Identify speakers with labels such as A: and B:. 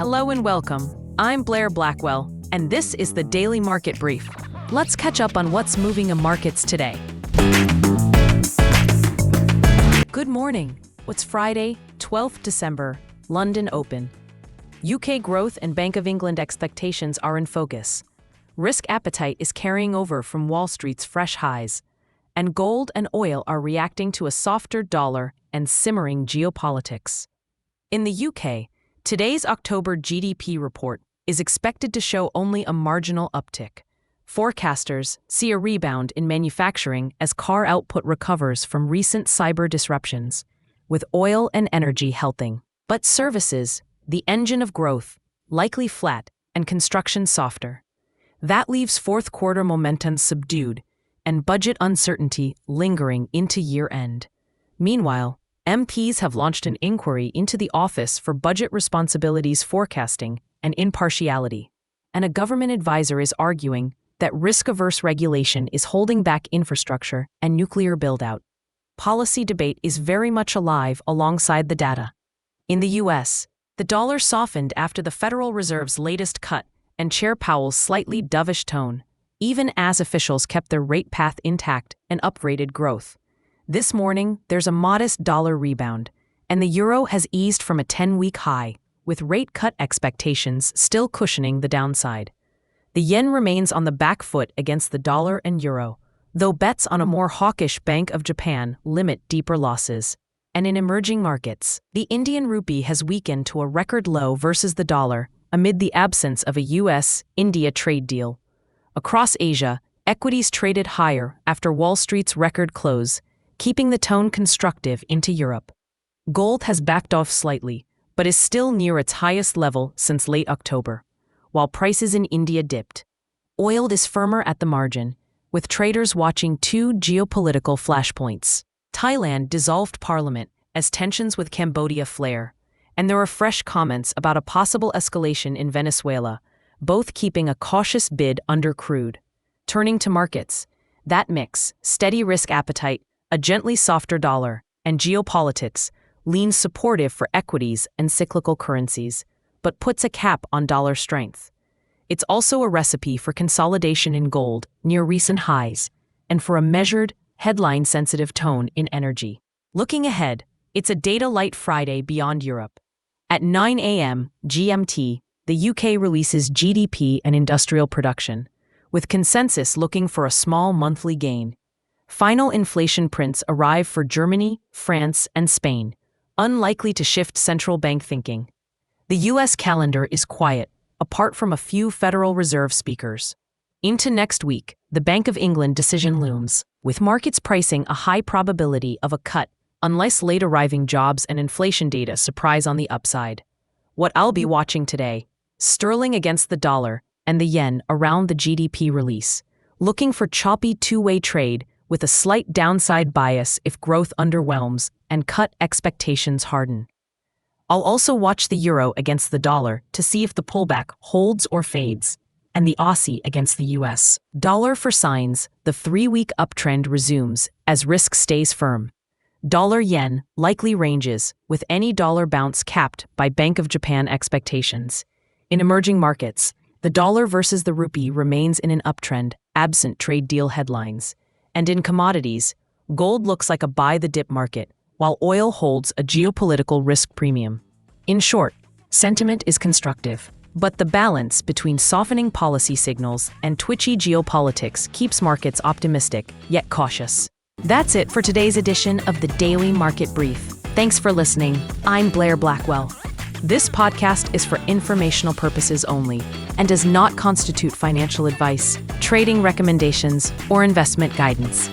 A: Hello and welcome. I'm Blair Blackwell, and this is the Daily Market Brief. Let's catch up on what's moving in markets today. Good morning. It's Friday, 12th December, London Open. UK growth and Bank of England expectations are in focus. Risk appetite is carrying over from Wall Street's fresh highs, and gold and oil are reacting to a softer dollar and simmering geopolitics. In the UK, today's October GDP report is expected to show only a marginal uptick. Forecasters see a rebound in manufacturing as car output recovers from recent cyber disruptions, with oil and energy helping. But services, the engine of growth, likely flat and construction softer. That leaves fourth quarter momentum subdued and budget uncertainty lingering into year-end. Meanwhile, MPs have launched an inquiry into the Office for Budget Responsibilities Forecasting and Impartiality, and a government advisor is arguing that risk-averse regulation is holding back infrastructure and nuclear build-out. Policy debate is very much alive alongside the data. In the U.S., the dollar softened after the Federal Reserve's latest cut and Chair Powell's slightly dovish tone, even as officials kept their rate path intact and upgraded growth. This morning, there's a modest dollar rebound, and the euro has eased from a 10-week high, with rate cut expectations still cushioning the downside. The yen remains on the back foot against the dollar and euro, though bets on a more hawkish Bank of Japan limit deeper losses. And in emerging markets, the Indian rupee has weakened to a record low versus the dollar amid the absence of a U.S.-India trade deal. Across Asia, equities traded higher after Wall Street's record close, keeping the tone constructive into Europe. Gold has backed off slightly, but is still near its highest level since late October, while prices in India dipped. Oil is firmer at the margin, with traders watching two geopolitical flashpoints. Thailand dissolved parliament as tensions with Cambodia flare, and there are fresh comments about a possible escalation in Venezuela, both keeping a cautious bid under crude. Turning to markets, that mix, steady risk appetite, a gently softer dollar, and geopolitics, leans supportive for equities and cyclical currencies, but puts a cap on dollar strength. It's also a recipe for consolidation in gold near recent highs, and for a measured, headline-sensitive tone in energy. Looking ahead, it's a data-light Friday beyond Europe. At 9 a.m. GMT, the UK releases GDP and industrial production, with consensus looking for a small monthly gain. Final inflation prints arrive for Germany, France, and Spain, unlikely to shift central bank thinking. The U.S. calendar is quiet, apart from a few Federal Reserve speakers. Into next week, the Bank of England decision looms, with markets pricing a high probability of a cut unless late-arriving jobs and inflation data surprise on the upside. What I'll be watching today: sterling against the dollar and the yen around the GDP release, looking for choppy two-way trade with a slight downside bias if growth underwhelms and cut expectations harden. I'll also watch the euro against the dollar to see if the pullback holds or fades, and the Aussie against the US dollar for signs the 3-week uptrend resumes as risk stays firm. Dollar-yen likely ranges, with any dollar bounce capped by Bank of Japan expectations. In emerging markets, the dollar versus the rupee remains in an uptrend, absent trade deal headlines. And in commodities, gold looks like a buy-the-dip market, while oil holds a geopolitical risk premium. In short, sentiment is constructive, but the balance between softening policy signals and twitchy geopolitics keeps markets optimistic, yet cautious. That's it for today's edition of the Daily Market Brief. Thanks for listening. I'm Blair Blackwell. This podcast is for informational purposes only and does not constitute financial advice, trading recommendations, or investment guidance.